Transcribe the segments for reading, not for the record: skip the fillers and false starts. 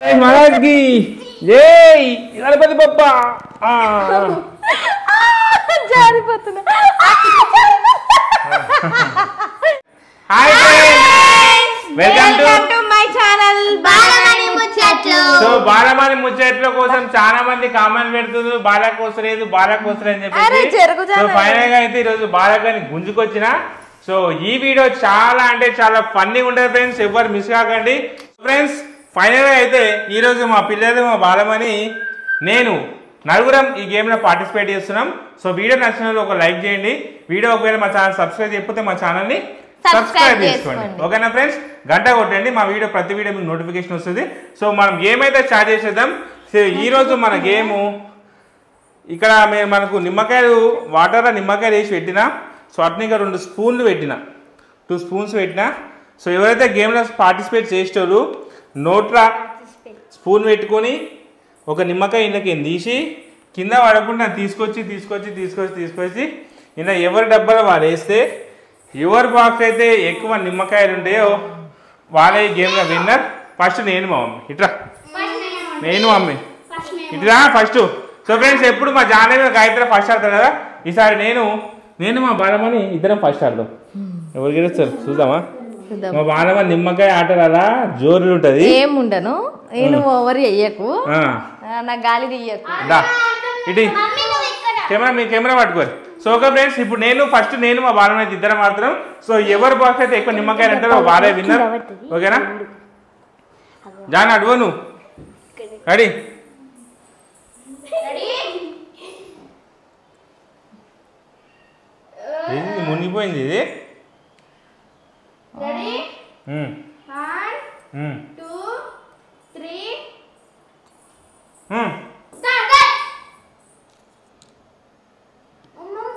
महाराज की जय गणपति बप्पा జారిపోతున్నా hi welcome to my channel Balamani ముచ్చట్లు. సో బాలమణి ముచ్చట్ల కోసం చాలా మంది కామెంట్ పెడుతున్నారు బాలకు వస్తలేదు బాలకు వస్తలేదు అని అరే చెప్పేసి. జరుగుజాన సో ఫైనల్ గా అయితే ఈ రోజు బాలకని గుంజుకొచ్చిన. సో ఈ వీడియో చాలా అంటే చాలా ఫన్నీగా ఉంటుంది ఫ్రెండ్స్, ఎవరు మిస్ కాకండి ఫ్రెండ్స్. ఫైనల్ గా అయితే ఈ రోజు మా పిల్లలు మా బాలమని నేను నలుగురం ఈ గేమ్ లో పార్టిసిపేట్ చేస్తున్నాం. సో వీడియో నచ్చిన ఒక లైక్ చేయండి, వీడియో ఒకవేళ మా ఛానల్ సబ్స్క్రైబ్ చేయకపోతే మా ఛానల్ ని సబ్స్క్రైబ్ చేసుకోండి. ఓకేనా ఫ్రెండ్స్, గంట కొట్టండి, మా వీడియో ప్రతి వీడియో మీకు నోటిఫికేషన్ వస్తుంది. సో మనం గేమ్ అయితే స్టార్ట్ చేసేద్దాం. సో ఈ రోజు మన గేము ఇక్కడ మేము మనకు నిమ్మకాయలు వాటర్లో నిమ్మకాయలు వేసి పెట్టినా. సో అట్నే ఇంకా 2 స్పూన్లు పెట్టిన, 2 స్పూన్స్ పెట్టినా. సో ఎవరైతే గేమ్లో పార్టిసిపేట్ చేసేటోళ్ళు నోట్ల స్పూన్ పెట్టుకొని ఒక నిమ్మకాయ ఇంట్లోకి తీసి కింద పడకుండా తీసుకొచ్చి ఇలా ఎవరి డబ్బాలో వాళ్ళు వేస్తే ఎవరి బాక్స్ అయితే ఎక్కువ నిమ్మకాయలు ఉంటాయో వాళ్ళే ఈ గేమ్లో విన్నర్. ఫస్ట్ నేను మా మమ్మీ ఇట్లా, నేను మమ్మీ ఇట్లా ఫస్ట్. సో ఫ్రెండ్స్ ఎప్పుడు మా జానవి గాయత్రి ఫస్ట్ ఆడతారు కదా, ఈసారి నేను మా బాలమని ఇద్దరం ఫస్ట్ ఆడదాం. ఎవరు గెలుస్తారు చూద్దామా. మా బాలమని నిమ్మకాయ ఆటలు అలా జోరులు ఉంటది. ఏముండను నేను ఓవర్ చెయ్యకు, నా గాలి తీయకు. ఇటు కెమెరా పట్టుకోరు. సో ఓకే ఫ్రెండ్స్, ఇప్పుడు నేను మా బాలమని అయితే ఇద్దరం ఆడుతున్నాం. సో ఎవరు బాక్స్ అయితే ఎక్కువ నిమ్మకాయలు అంటారో వాళ్ళే విన్నర్. ఓకేనా జాన్ అడుగు నువ్వు రెడీ. మునిగిపోయింది ఇది. Ready? 1, 2, 3. Start. Come on.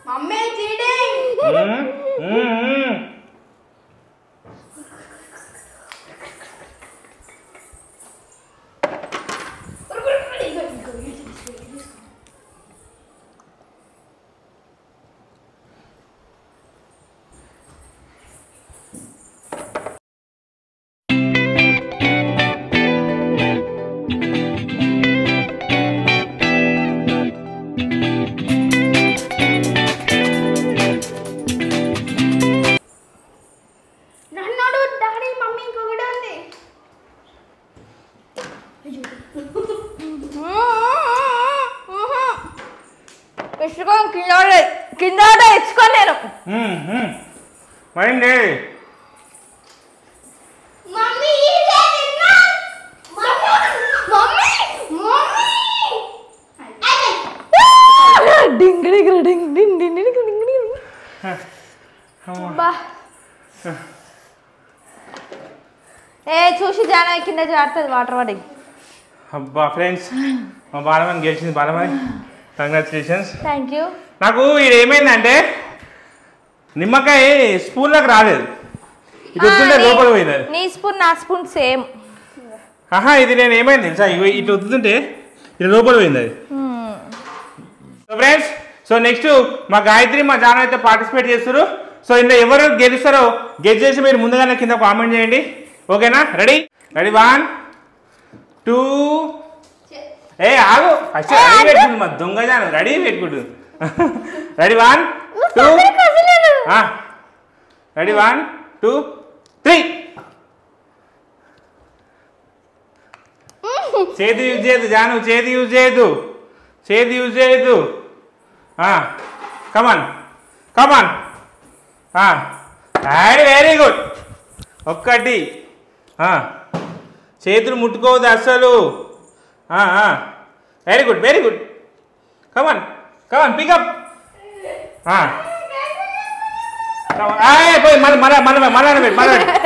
Mommy cheating. కింద తెచ్చుకోను నేను. మరి చూసి జానా కింద జారుతుంది వాటర్ పడి. అబ్బా ఫ్రెండ్స్, మా బాలమని గెలిచింది. బాలమని కంగ్రాచులేషన్స్. Thank you. నాకు ఇది ఏమైందంటే నిమ్మకాయ స్పూన్లకు రాలేదు, ఇది వద్దుంటే లోపల పోయింది. నీ స్పూన్ నా స్పూన్ సేమ్. ఇది నేను ఏమైంది తెలుసా, ఇటు వద్దుంటే ఇది లోపల పోయింది అది. సో ఫ్రెండ్స్, సో నెక్స్ట్ మా గాయత్రి మా జాన అయితే పార్టిసిపేట్ చేస్తారు. సో ఇందులో ఎవరు గెలుస్తారో గెస్ చేసి మీరు ముందుగానే కింద కామెంట్ చేయండి. ఓకేనా, రెడీ 1, 2. ఆగు ఫస్ట్ రెడీ పెట్టుకుంటు మా దొంగ జాను రెడీ పెట్టుకుంటు. రెడీ 1, 2. రెడీ 1, 2, 3. చేతి యూజ్ చేయదు జాను, చేతి యూజ్ చేయదు. Come on very good. ఒక్కటి చేతులు ముట్టుకోవద్దు అస్సలు. Very good. Come on pick up.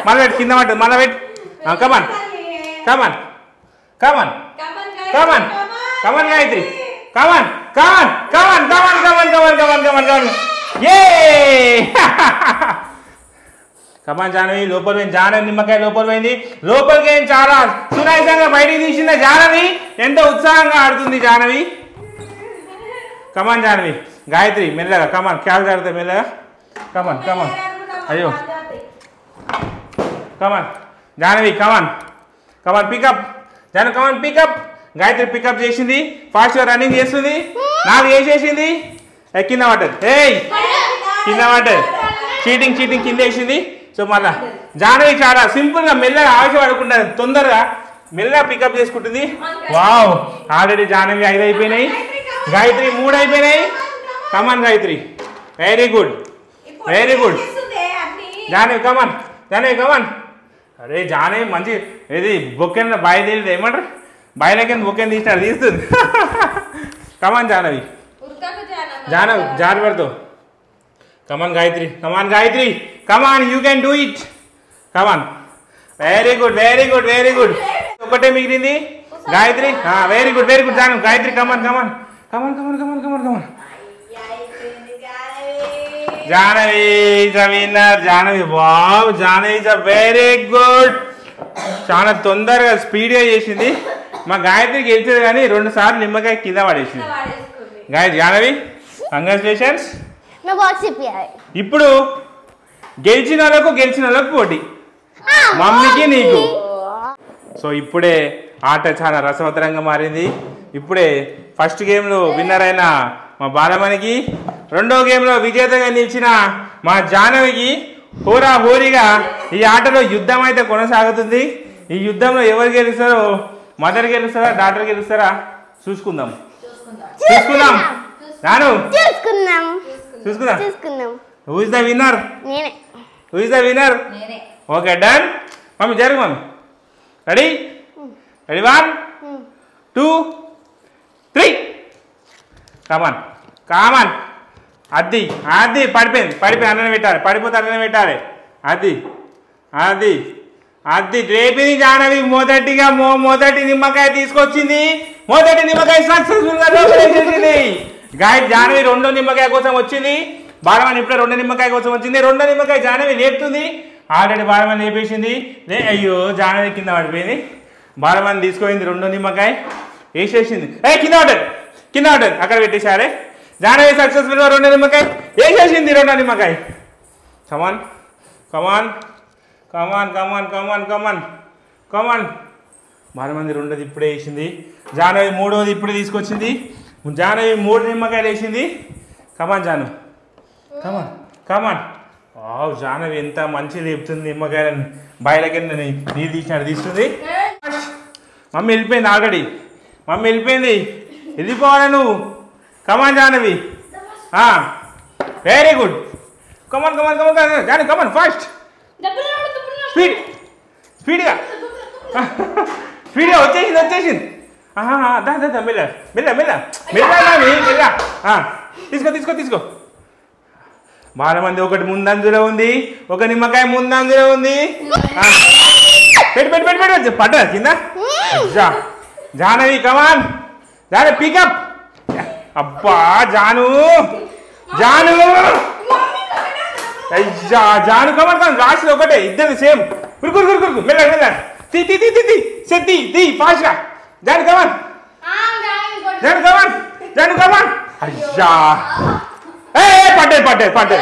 మళ్ళీ కింద పట్టు, మళ్ళీ పెట్టు. కమాన్ కమాన్ Gayatri come on come on come on come on come on come on come on come on కమాన్ ఏ కమాన్ జానవి లోపల పోయింది జానవి నిమ్మకాయ లోపల పోయింది లోపలికి ఏం చాలా సునాయాసంగా బయటికి తీసిన జానవి ఎంత ఉత్సాహంగా ఆడుతుంది జానవి కమాన్ జానవి గాయత్రి మెల్లగా కమాన్ క్యాల్ జాగ్రత్త మెల్లగా కమాన్ కమాన్ అయ్యో కమాన్ జానవి కమాన్ కమాన్ పికప్ జానవి కమాన్ పికప్ గాయత్రి పికప్ చేసింది ఫాస్ట్గా రన్నింగ్ చేస్తుంది నాకు వేసేసింది కింద పడ్డది ఏయ్ కింద పడ్డది చీటింగ్ చీటింగ్ కింద వేసింది సో మళ్ళా జానవి చాలా సింపుల్గా మెల్లగా ఆవేశపడకుండా తొందరగా మెల్లగా పికప్ చేసుకుంటుంది వావ్ ఆల్రెడీ జానవి 5 అయిపోయినాయి గాయత్రి 3 అయిపోయినాయి come on Gayatri very good very good Janavi come on Janavi come on అరే జానవి మంచి ఇది బొక్కెన్ బాయ్ తెలియదు ఏమంటారు బాయిలకి బొక్కెన్ తీసినాడు తీస్తుంది కమాన్ జానవి జానవి జాగ్రత్త come on Gayatri come on Gayatri come on you can do it come on very good very good very good ఒకటే మిగిలింది Gayatri very good Janavi Gayatri come on come on come on come on come on come on come on Janavi winner Janavi wow Janavi very good చాలా తొందరగా స్పీడ్గా చేసింది మా గాయత్రి గెలిచేది కానీ 2 సార్లు నిమ్మకాయ కింద పడేసింది గాయత్రి జానవి కంగ్రాచులేషన్స్ ఇప్పుడు గెలిచిన వాళ్ళకు పోటీ మమ్మీకి నీకు సో ఇప్పుడే ఆట చాలా రసవత్తరంగా మారింది ఇప్పుడే ఫస్ట్ గేమ్లో విన్నర్ అయిన మా బాలమణికి రెండో గేమ్లో విజేతగా నిలిచిన మా జానవికి హోరా హోరీగా ఈ ఆటలో యుద్ధం అయితే కొనసాగుతుంది ఈ యుద్ధంలో ఎవరు గెలుస్తారో మదర్ గెలుస్తారా డాక్టర్ గెలుస్తారా చూసుకుందాం నాను చూసుకుందాం who is the winner who is the winner okay done mummy జరుగు మమ్మీ రెడీ 1 2 3 కమాన్ కామన్ అది అది పడిపోయి అన్నం పెట్టాలి పడిపోతే అన్నం పెట్టాలి అది అది అది రేపింది జానవి మొదటి నిమ్మకాయ తీసుకొచ్చింది మొదటి నిమ్మకాయ సక్సెస్ఫుల్గా చేసింది గాయత్రి జానవి రెండో నిమ్మకాయ కోసం వచ్చింది బాలమణి ఇప్పుడే రెండో నిమ్మకాయ కోసం వచ్చింది రెండో నిమ్మకాయ జానవి లేపుతుంది ఆల్రెడీ బాలమణి లేపేసింది అయ్యో జానవి కింద పడిపోయింది బాలమణి తీసుకుపోయింది రెండో నిమ్మకాయ వేసేసింది కింద పడ్డది అక్కడ పెట్టేశారే జానవి సక్సెస్ఫుల్గా రెండో నిమ్మకాయ వేసేసింది రెండో నిమ్మకాయ కమాన్ come on come on come on come on come on కమాన్ బాలమణి రెండోది ఇప్పుడే వేసింది జానవి మూడోది ఇప్పుడే తీసుకొచ్చింది జానవి 3 నిమ్మకాయలు వేసింది కమాన్ జాను కమాన్ కమాన్ జానవి ఎంత మంచి లేపుతుంది నిమ్మకాయలని బాయిలకి నీళ్ళు తీసినట్టు తీస్తుంది మమ్మీ వెళ్ళిపోయింది ఆల్రెడీ మమ్మీ వెళ్ళిపోవాలి నువ్వు కమాన్ జానవి వెరీ గుడ్ కమాన్ come on come on Janavi come on fast స్పీడ్గా వచ్చేసింది మెల్ల తీసుకో బాలమంది ఒకటి ముందంజలో ఉంది ఒక నిమ్మకాయ ముందంజలో ఉంది పెట్టి పడ్డా కింద జానవి కమాన్ జానవి పికప్ అబ్బా జాను కమాన్ లాస్ట్ ఒకటే ఇద్దరు సేమ్ కురుకు మెల్ల తీ ఫాస్ట్గా జాను కమాన్ అయ్యా పడ్డాయి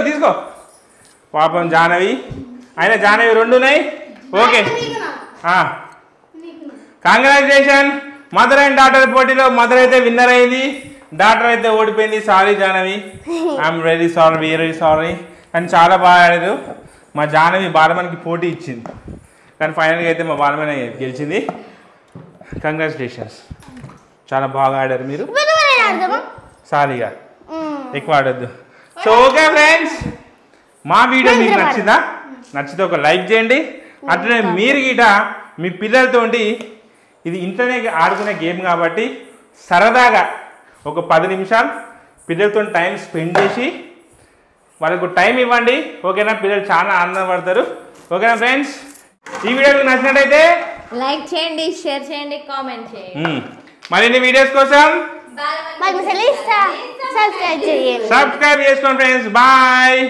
తీసుకో పాపం జానవి అయినా జానవి 2 ఉన్నాయి okay congratulation mother and daughter పోటీలో మదర్ అయితే విన్నర్ అయింది డాక్టర్ అయితే ఓడిపోయింది sorry Jahnavi I'm very sorry కానీ చాలా బాగా ఆడారు మా జానవి బాలమణికి పోటీ ఇచ్చింది కానీ ఫైనల్గా అయితే మా బాలమణి గెలిచింది కంగ్రాచులేషన్స్ చాలా బాగా ఆడారు మీరు సారీగా ఎక్కువ ఆడొద్దు సో ఓకే ఫ్రెండ్స్ మా వీడియో మీకు నచ్చితే ఒక లైక్ చేయండి అట్లనే మీరు గిట మీ పిల్లలతోటి ఇది ఇంట్లోనే ఆడుకునే గేమ్ కాబట్టి సరదాగా ఒక 10 నిమిషాలు పిల్లలతో టైం స్పెండ్ చేసి వాళ్ళకు టైం ఇవ్వండి ఓకేనా పిల్లలు చాలా ఆనందపడతారు ఓకేనా ఫ్రెండ్స్ ఈ వీడియో మీకు నచ్చినట్టయితే లైక్ చేయండి, షేర్ చేయండి, కామెంట్ చేయండి. మరిన్ని వీడియోస్ కోసం సబ్స్క్రైబ్ చేసుకోండి ఫ్రెండ్స్. బాయ్.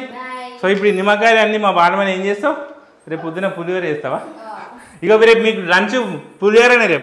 సో ఇప్పుడు ఈ నిమ్మకాయలు అన్ని మా బాలమని ఏం చేస్తావు? రేపు పొద్దున పులిహోర చేస్తావా? ఇక రేపు మీకు లంచ్ పులిహోరనే రేపు.